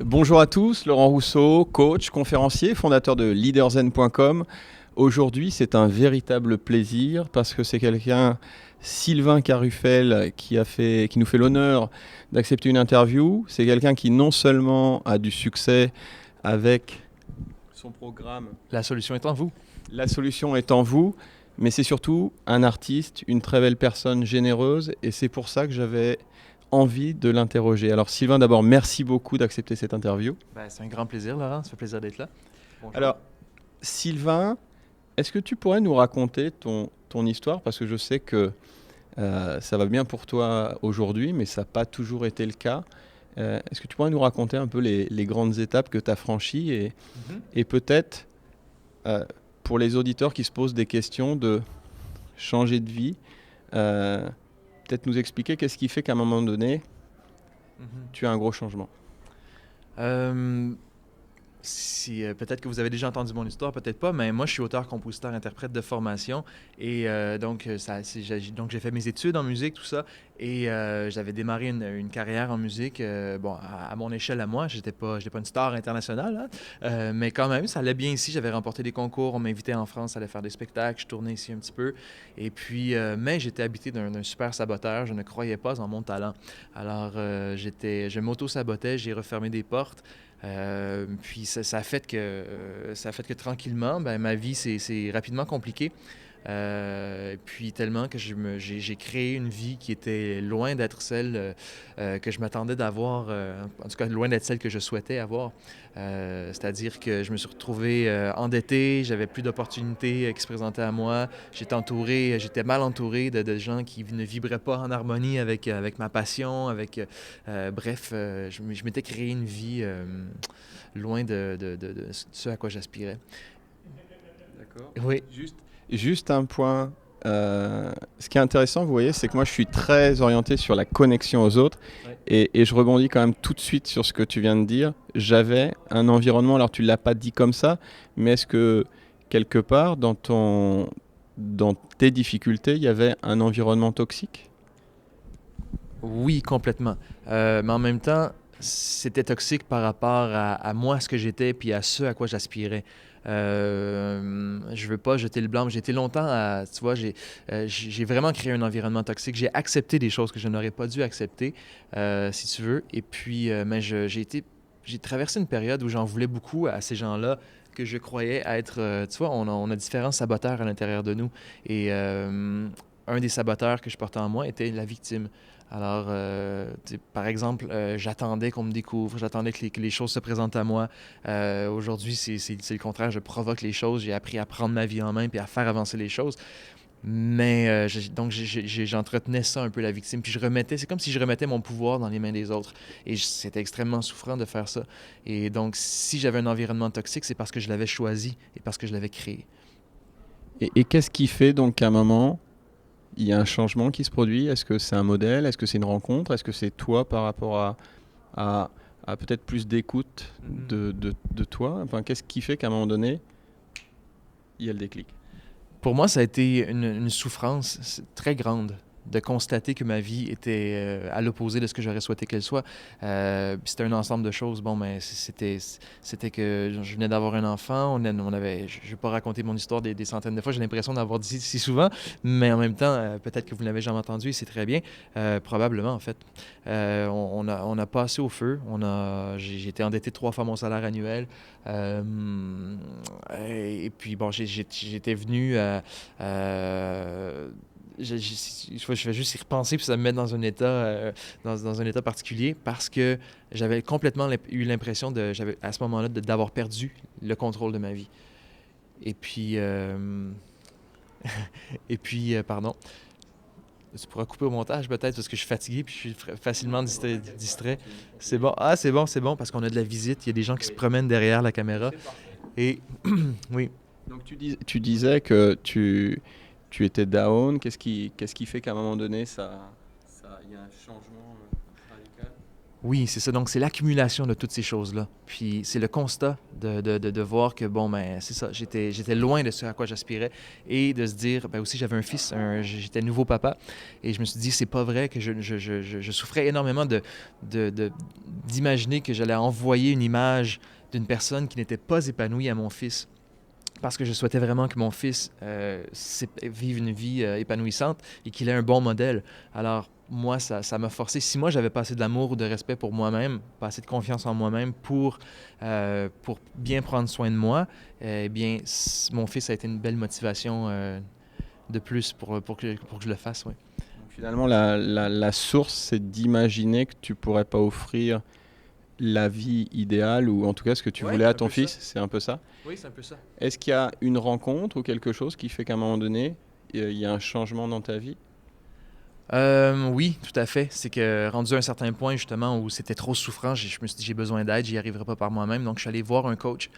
Bonjour à tous, Laurent Rousseau, coach, conférencier, fondateur de leaderzen.com. Aujourd'hui, c'est un véritable plaisir parce que c'est quelqu'un, Sylvain Carruffel, qui nous fait l'honneur d'accepter une interview. C'est quelqu'un qui non seulement a du succès avec son programme La solution est en vous. La solution est en vous, mais c'est surtout un artiste, une très belle personne généreuse, et c'est pour ça que j'avais envie de l'interroger. Alors Sylvain, d'abord, merci beaucoup d'accepter cette interview. C'est un grand plaisir, Laurent. Ça fait plaisir d'être là. Bonjour. Alors, Sylvain, est-ce que tu pourrais nous raconter ton histoire? Parce que je sais que ça va bien pour toi aujourd'hui, mais ça n'a pas toujours été le cas. Est-ce que tu pourrais nous raconter un peu les grandes étapes que tu as franchies et peut-être, pour les auditeurs qui se posent des questions de changer de vie, peut-être nous expliquer qu'est-ce qui fait qu'à un moment donné, tu as un gros changement. Peut-être que vous avez déjà entendu mon histoire, peut-être pas, mais moi je suis auteur, compositeur, interprète de formation et donc j'ai fait mes études en musique, tout ça, et j'avais démarré une carrière en musique, à mon échelle à moi, j'étais pas une star internationale, hein, mais quand même ça allait bien ici, j'avais remporté des concours, on m'invitait en France, aller faire des spectacles, je tournais ici un petit peu, et puis mais j'étais habité d'un super saboteur, je ne croyais pas en mon talent, alors je m'auto-sabotais, j'ai refermé des portes. Puis ça a fait que tranquillement, ma vie s'est rapidement compliquée. Puis tellement que j'ai créé une vie qui était loin d'être celle que je m'attendais d'avoir, en tout cas loin d'être celle que je souhaitais avoir. C'est-à-dire que je me suis retrouvé endetté, j'avais plus d'opportunités qui se présentaient à moi, j'étais mal entouré de gens qui ne vibraient pas en harmonie avec ma passion, je m'étais créé une vie loin de ce à quoi j'aspirais. D'accord. Oui. Juste un point. Ce qui est intéressant, vous voyez, c'est que moi, je suis très orienté sur la connexion aux autres. Ouais. Et je rebondis quand même tout de suite sur ce que tu viens de dire. J'avais un environnement, alors tu ne l'as pas dit comme ça, mais est-ce que quelque part, dans tes difficultés, il y avait un environnement toxique? Oui, complètement. Mais en même temps, c'était toxique par rapport à moi, ce que j'étais, puis à ce à quoi j'aspirais. Je veux pas jeter le blâme. J'ai été longtemps tu vois, j'ai vraiment créé un environnement toxique. J'ai accepté des choses que je n'aurais pas dû accepter, si tu veux. Et puis, mais j'ai traversé une période où j'en voulais beaucoup à ces gens-là que je croyais être... tu vois, on a différents saboteurs à l'intérieur de nous. Et un des saboteurs que je portais en moi était la victime. Alors, par exemple, j'attendais qu'on me découvre, j'attendais que les choses se présentent à moi. Aujourd'hui, c'est le contraire, je provoque les choses, j'ai appris à prendre ma vie en main puis à faire avancer les choses. Mais donc, j'entretenais ça un peu, la victime. Puis c'est comme si je remettais mon pouvoir dans les mains des autres. Et c'était extrêmement souffrant de faire ça. Et donc, si j'avais un environnement toxique, c'est parce que je l'avais choisi et parce que je l'avais créé. Et qu'est-ce qui fait donc qu'à un moment, il y a un changement qui se produit? Est-ce que c'est un modèle? Est-ce que c'est une rencontre? Est-ce que c'est toi par rapport à peut-être plus d'écoute de toi? Enfin, qu'est-ce qui fait qu'à un moment donné, il y a le déclic? Pour moi, ça a été une souffrance très grande de constater que ma vie était à l'opposé de ce que j'aurais souhaité qu'elle soit. C'était un ensemble de choses. Bon, mais c'était que je venais d'avoir un enfant. Je ne vais pas raconter mon histoire des centaines de fois. J'ai l'impression d'avoir dit si souvent. Mais en même temps, peut-être que vous ne l'avez jamais entendu et c'est très bien. Probablement, en fait. On a passé au feu. J'ai été endetté 3 fois mon salaire annuel. Et puis, bon, j'étais venu... je vais juste y repenser puis ça me met dans un état dans un état particulier parce que j'avais complètement eu l'impression à ce moment-là d'avoir perdu le contrôle de ma vie. Et puis pardon, tu pourras couper au montage peut-être parce que je suis fatigué puis je suis facilement distrait. C'est bon. Ah, c'est bon parce qu'on a de la visite, il y a des gens qui se promènent derrière la caméra. Et oui. Donc tu disais que tu étais down. Qu'est-ce qui fait qu'à un moment donné, il y a un changement radical? Oui, c'est ça. Donc, c'est l'accumulation de toutes ces choses-là. Puis, c'est le constat de voir que, bon, ben, c'est ça, j'étais loin de ce à quoi j'aspirais et de se dire, ben aussi, j'avais un fils, j'étais nouveau papa et je me suis dit, c'est pas vrai que je souffrais énormément de, de- d'imaginer que j'allais envoyer une image d'une personne qui n'était pas épanouie à mon fils. Parce que je souhaitais vraiment que mon fils vive une vie épanouissante et qu'il ait un bon modèle. Alors, moi, ça m'a forcé. Si moi, j'avais pas assez d'amour ou de respect pour moi-même, pas assez de confiance en moi-même pour bien prendre soin de moi, eh bien, mon fils a été une belle motivation de plus pour que je le fasse. Oui, Donc, finalement, la source, c'est d'imaginer que tu pourrais pas offrir la vie idéale ou en tout cas ce que tu ouais, voulais à un ton peu ça. fils, c'est un peu ça. Oui, c'est un peu ça. Est-ce qu'il y a une rencontre ou quelque chose qui fait qu'à un moment donné, il y a un changement dans ta vie? Oui, tout à fait. C'est que rendu à un certain point, justement, où c'était trop souffrant, je me suis dit, j'ai besoin d'aide, j'y arriverai pas par moi-même. Donc, je suis allé voir un coach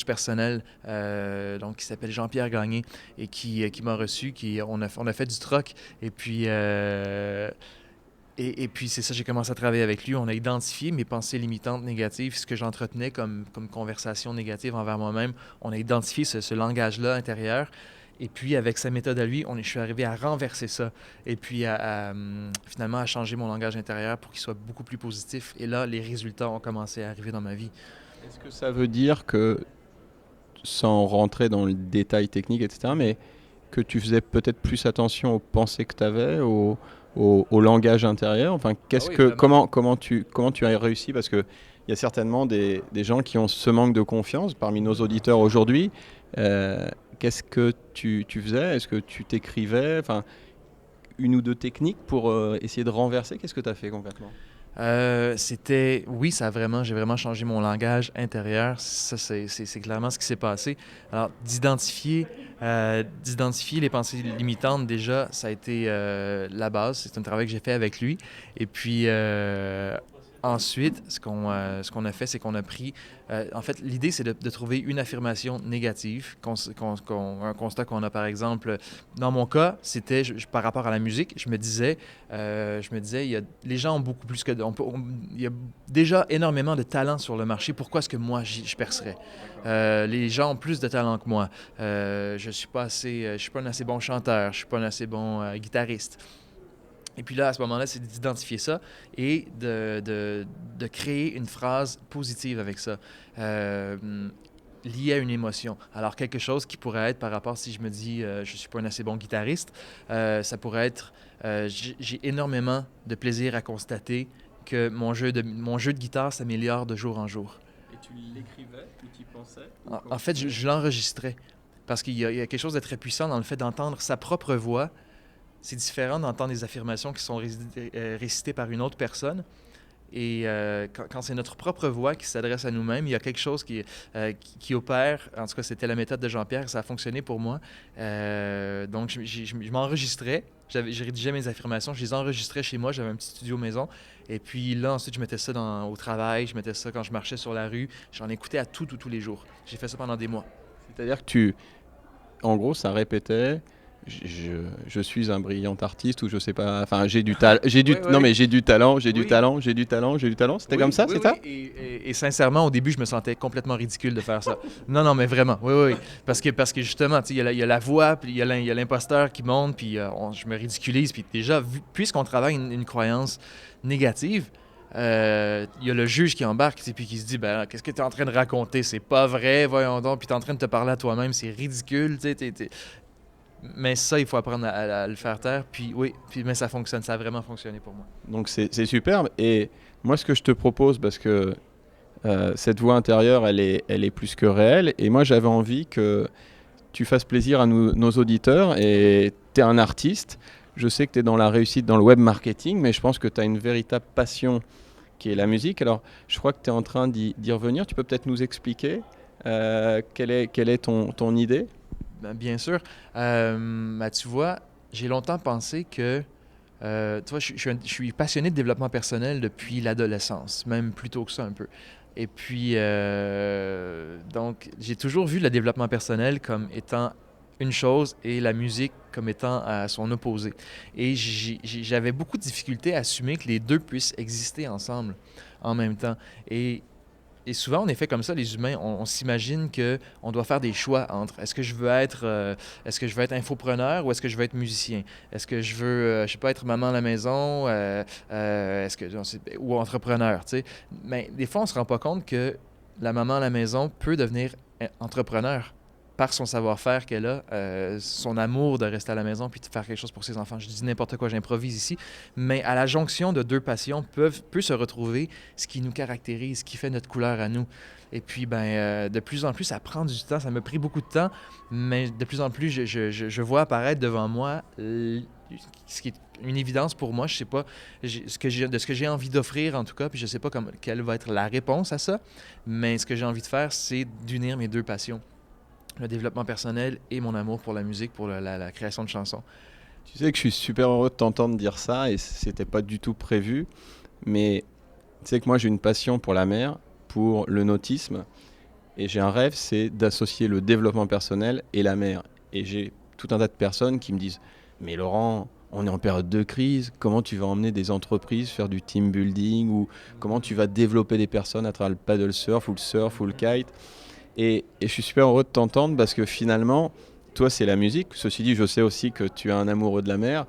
personnel, donc, qui s'appelle Jean-Pierre Gagné, et qui m'a reçu, on a fait du troc. Et puis, et puis c'est ça, j'ai commencé à travailler avec lui. On a identifié mes pensées limitantes négatives, ce que j'entretenais comme conversation négative envers moi-même. On a identifié ce langage-là intérieur. Et puis, avec sa méthode à lui, je suis arrivé à renverser ça. Et puis, finalement, à changer mon langage intérieur pour qu'il soit beaucoup plus positif. Et là, les résultats ont commencé à arriver dans ma vie. Est-ce que ça veut dire que, sans rentrer dans le détail technique, etc., mais que tu faisais peut-être plus attention aux pensées que tu avais, au langage intérieur. Enfin, Ah oui, vraiment. comment tu as réussi? Parce qu'il y a certainement des gens qui ont ce manque de confiance parmi nos auditeurs aujourd'hui. Qu'est-ce que tu faisais? Est-ce que tu t'écrivais? Enfin, une ou deux techniques pour essayer de renverser? Qu'est-ce que tu as fait concrètement? Oui, j'ai vraiment changé mon langage intérieur. Ça, c'est clairement ce qui s'est passé. Alors, d'identifier les pensées limitantes, déjà, ça a été la base. C'est un travail que j'ai fait avec lui. Et puis, ensuite, ce qu'on a fait, c'est qu'on a pris... en fait, l'idée, c'est de trouver une affirmation négative. Un constat qu'on a, par exemple, dans mon cas, c'était par rapport à la musique, je me disais, les gens ont beaucoup plus que... il y a déjà énormément de talent sur le marché. Pourquoi est-ce que moi, je percerais? Les gens ont plus de talent que moi. Je suis pas un assez bon chanteur. Je suis pas un assez bon guitariste. Et puis là, à ce moment-là, c'est d'identifier ça et de créer une phrase positive avec ça, liée à une émotion. Alors, quelque chose qui pourrait être par rapport, si je me dis, je ne suis pas un assez bon guitariste, ça pourrait être, j'ai énormément de plaisir à constater que mon jeu de guitare s'améliore de jour en jour. Et tu l'écrivais ou tu y pensais? En fait, je l'enregistrais parce il y a quelque chose de très puissant dans le fait d'entendre sa propre voix. C'est différent d'entendre des affirmations qui sont récitées par une autre personne. Et quand c'est notre propre voix qui s'adresse à nous-mêmes, il y a quelque chose qui opère. En tout cas, c'était la méthode de Jean-Pierre, ça a fonctionné pour moi. Donc, je m'enregistrais, je rédigeais mes affirmations, je les enregistrais chez moi, j'avais un petit studio maison. Et puis là, ensuite, je mettais ça au travail, je mettais ça quand je marchais sur la rue. J'en écoutais à tous les jours. J'ai fait ça pendant des mois. C'est-à-dire que en gros, ça répétait. Je suis un brillant artiste ou je sais pas. Enfin, Oui, non oui. mais j'ai du talent, j'ai du Oui, talent, j'ai du talent, j'ai du talent. C'était comme oui, ça, oui, c'est ça? oui. Et sincèrement, au début, je me sentais complètement ridicule de faire ça. Non, non, mais vraiment, oui, oui. Oui. Parce que justement, tu sais, il y a la voix, puis il y a l'imposteur qui monte, puis je me ridiculise. Puis déjà, puisqu'on travaille une croyance négative, il y a le juge qui embarque, tu sais, puis qui se dit, ben, qu'est-ce que tu es en train de raconter? C'est pas vrai, voyons donc. Puis tu es en train de te parler à toi-même, c'est ridicule, tu sais. Mais ça, il faut apprendre à le faire taire. Puis oui, mais ça fonctionne, ça a vraiment fonctionné pour moi. Donc c'est superbe. Et moi, ce que je te propose, parce que cette voix intérieure, elle est plus que réelle. Et moi, j'avais envie que tu fasses plaisir à nos auditeurs. Et tu es un artiste. Je sais que tu es dans la réussite dans le web marketing, mais je pense que tu as une véritable passion qui est la musique. Alors, je crois que tu es en train d'y revenir. Tu peux peut-être nous expliquer quelle est ton idée? Ben, bien sûr. Ben, tu vois, j'ai longtemps pensé que tu vois, je suis passionné de développement personnel depuis l'adolescence, même plus tôt que ça un peu. Et puis, donc, j'ai toujours vu le développement personnel comme étant une chose et la musique comme étant à son opposé. Et j'avais beaucoup de difficultés à assumer que les deux puissent exister ensemble en même temps. Et souvent, on est fait comme ça, les humains. On s'imagine qu'on doit faire des choix entre est-ce que je veux être infopreneur ou est-ce que je veux être musicien? Est-ce que je veux, je sais pas, être maman à la maison ou entrepreneur, tu sais? Mais des fois, on se rend pas compte que la maman à la maison peut devenir entrepreneur par son savoir-faire qu'elle a, son amour de rester à la maison puis de faire quelque chose pour ses enfants. Je dis n'importe quoi, j'improvise ici, mais à la jonction de deux passions peut se retrouver ce qui nous caractérise, ce qui fait notre couleur à nous. Et puis, de plus en plus, ça prend du temps, ça m'a pris beaucoup de temps, mais de plus en plus, je vois apparaître devant moi ce qui est une évidence pour moi. Je sais pas de ce que j'ai envie d'offrir, en tout cas, puis je sais pas quelle va être la réponse à ça, mais ce que j'ai envie de faire, c'est d'unir mes deux passions. Le développement personnel et mon amour pour la musique, pour la création de chansons. Tu sais que je suis super heureux de t'entendre dire ça et c'était pas du tout prévu, mais tu sais que moi j'ai une passion pour la mer, pour le nautisme et j'ai un rêve, c'est d'associer le développement personnel et la mer. Et j'ai tout un tas de personnes qui me disent « Mais Laurent, on est en période de crise, comment tu vas emmener des entreprises faire du team building ou comment tu vas développer des personnes à travers le paddle surf ou le kite ?» Et je suis super heureux de t'entendre parce que finalement, toi, c'est la musique. Ceci dit, je sais aussi que tu es un amoureux de la mer.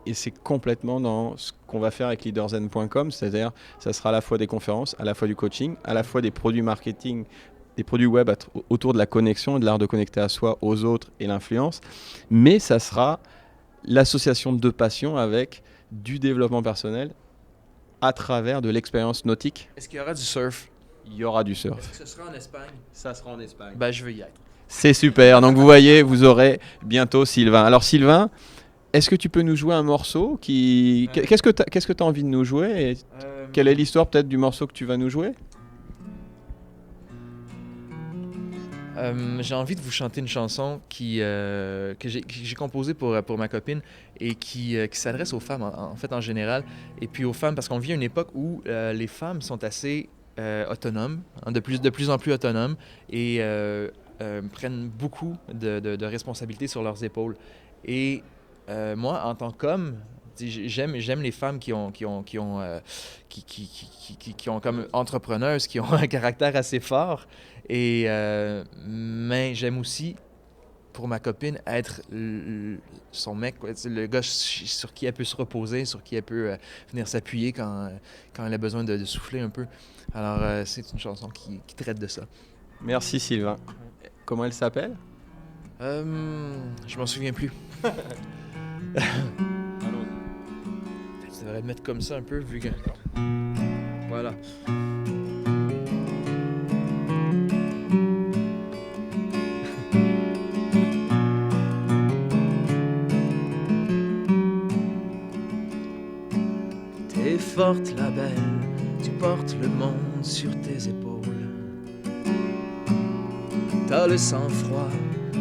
Et c'est complètement dans ce qu'on va faire avec leaderzen.com. C'est-à-dire, ça sera à la fois des conférences, à la fois du coaching, à la fois des produits marketing, des produits web autour de la connexion et de l'art de connecter à soi, aux autres et l'influence. Mais ça sera l'association de deux passions avec du développement personnel à travers de l'expérience nautique. Est-ce qu'il y aura du surf? Il y aura du surf. Est-ce que ce sera en Espagne? Ça sera en Espagne. Je veux y être. C'est super. Donc vous voyez, vous aurez bientôt Sylvain. Alors Sylvain, est-ce que tu peux nous jouer un morceau qui... Qu'est-ce que tu as envie de nous jouer et quelle est l'histoire peut-être du morceau que tu vas nous jouer? J'ai envie de vous chanter une chanson que j'ai composée pour ma copine et qui s'adresse aux femmes en général. Et puis aux femmes, parce qu'on vit à une époque où les femmes sont assez autonomes, de plus en plus autonomes et prennent beaucoup de responsabilités sur leurs épaules. Et moi, en tant qu'homme, j'aime les femmes qui ont comme entrepreneuses, qui ont un caractère assez fort. Et mais j'aime aussi, pour ma copine, être son mec, le gars sur qui elle peut se reposer, sur qui elle peut venir s'appuyer quand elle a besoin de souffler un peu. Alors, c'est une chanson qui traite de ça. Merci Sylvain. Comment elle s'appelle? Je m'en souviens plus. Tu devrais le mettre comme ça un peu, vu que... Voilà. T'es forte, la belle, tu portes le monde sur tes épaules. T'as le sang-froid,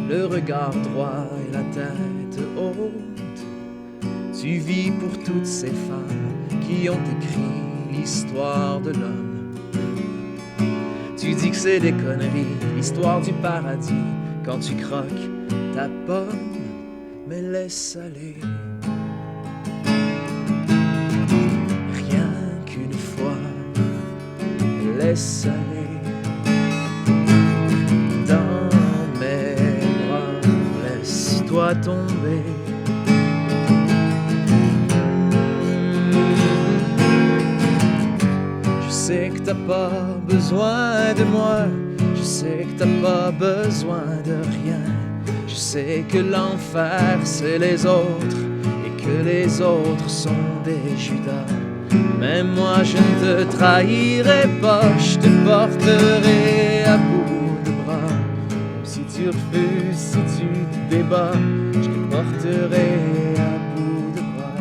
le regard droit et la tête haute. Tu vis pour toutes ces femmes qui ont écrit l'histoire de l'homme. Tu dis que c'est des conneries, l'histoire du paradis, quand tu croques ta pomme, mais laisse aller. Rien qu'une fois, laisse aller. Dans mes bras, laisse-toi tomber. Je sais que t'as pas besoin de moi, je sais que t'as pas besoin de rien. Je sais que l'enfer c'est les autres et que les autres sont des Judas. Mais moi je ne te trahirai pas, je te porterai à bout de bras. Même si tu refuses, si tu te débats, je te porterai à bout de bras.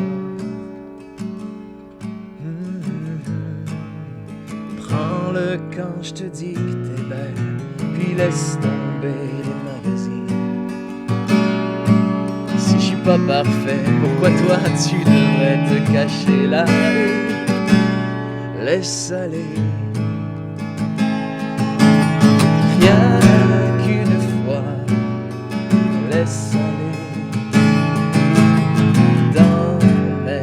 Prends-le quand je te dis que t'es belle, puis laisse tomber les magazines. Si je suis pas parfait, pourquoi toi tu devrais te cacher là? Laisse aller. Rien qu'une fois, laisse aller dans mes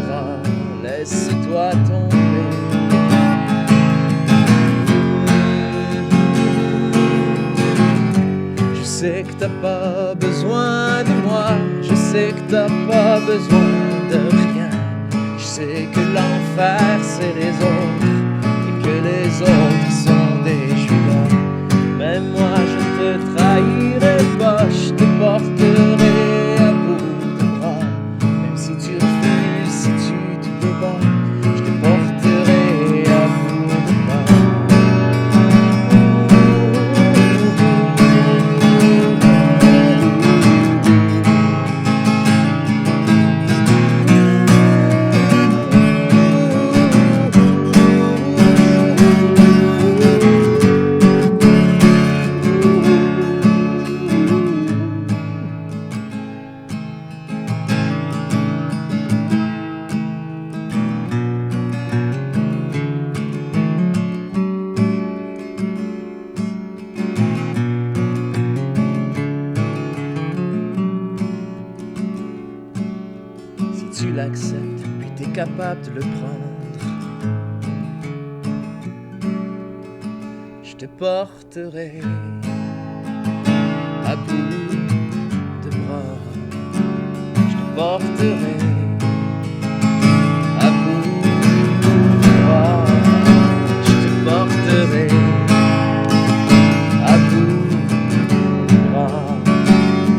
bras, laisse-toi tomber. Je sais que t'as pas besoin de moi, je sais que t'as pas besoin de rien. Je sais que l'enfer c'est les autres et que les autres sont des Judas. Mais moi je ne te trahirai pas, je te porterai à bout de bras. Même si tu refuses, si tu te débats, je te porterai à bout de bras. Si tu l'acceptes, puis t'es capable de le prendre, je te porterai à bout de bras. Je te porterai à bout de bras. Je te porterai à bout de bras.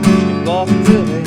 Je te porterai.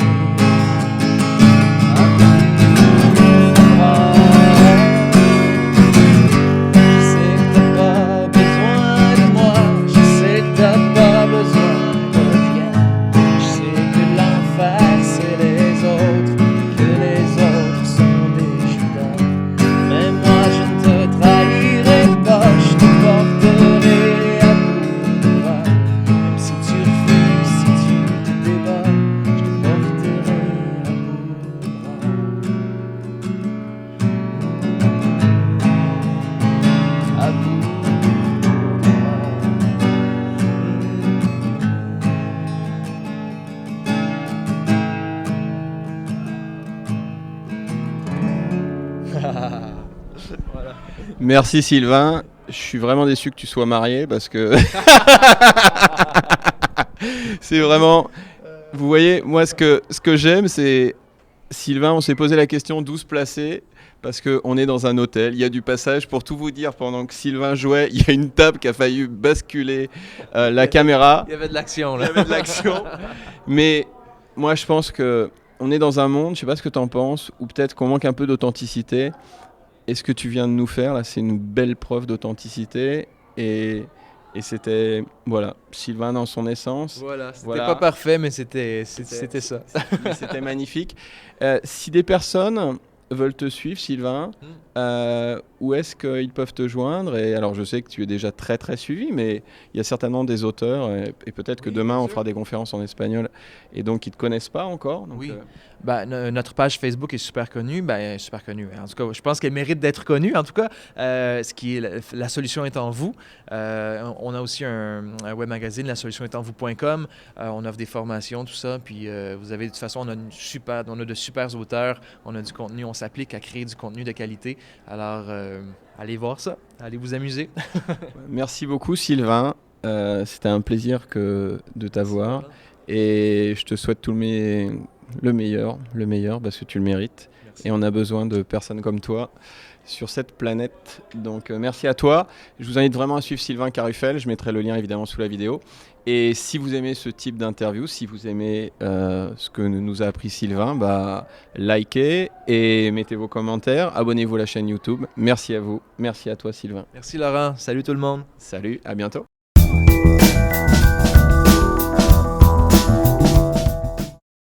Voilà. Merci Sylvain. Je suis vraiment déçu que tu sois marié parce que c'est vraiment. Vous voyez, moi ce que j'aime, c'est Sylvain. On s'est posé la question d'où se placer parce qu'on est dans un hôtel. Il y a du passage. Pour tout vous dire, pendant que Sylvain jouait, il y a une table qui a failli basculer la caméra. Il y avait de l'action là. Il y avait de l'action. Mais moi, je pense que on est dans un monde. Je sais pas ce que tu en penses, ou peut-être qu'on manque un peu d'authenticité. Et ce que tu viens de nous faire, là, c'est une belle preuve d'authenticité. Et c'était, voilà, Sylvain dans son essence. Voilà, c'était pas parfait, mais c'était ça. C'était magnifique. Si des personnes veulent te suivre, Sylvain, où est-ce qu'ils peuvent te joindre? Et alors, je sais que tu es déjà très, très suivi, mais il y a certainement des auteurs, et peut-être que demain, on fera des conférences en espagnol, et donc ils ne te connaissent pas encore. Donc, oui. Notre page Facebook est super connue. Super connue. En tout cas, je pense qu'elle mérite d'être connue. En tout cas, ce qui est la solution est en vous. On a aussi un web magazine, lasolutionestenvous.com. On offre des formations, tout ça. Puis vous avez de toute façon, on a de super auteurs. On a du contenu. On s'applique à créer du contenu de qualité. Alors, allez voir ça. Allez vous amuser. Merci beaucoup, Sylvain. C'était un plaisir de t'avoir. Et je te souhaite le meilleur parce que tu le mérites. Merci. Et on a besoin de personnes comme toi sur cette planète. Donc merci à toi. Je vous invite vraiment à suivre Sylvain Carufel. Je mettrai le lien évidemment sous la vidéo. Et si vous aimez ce type d'interview, si vous aimez ce que nous a appris Sylvain, likez et mettez vos commentaires. Abonnez-vous à la chaîne YouTube. Merci à vous. Merci à toi Sylvain. Merci Laurent. Salut tout le monde. Salut, à bientôt.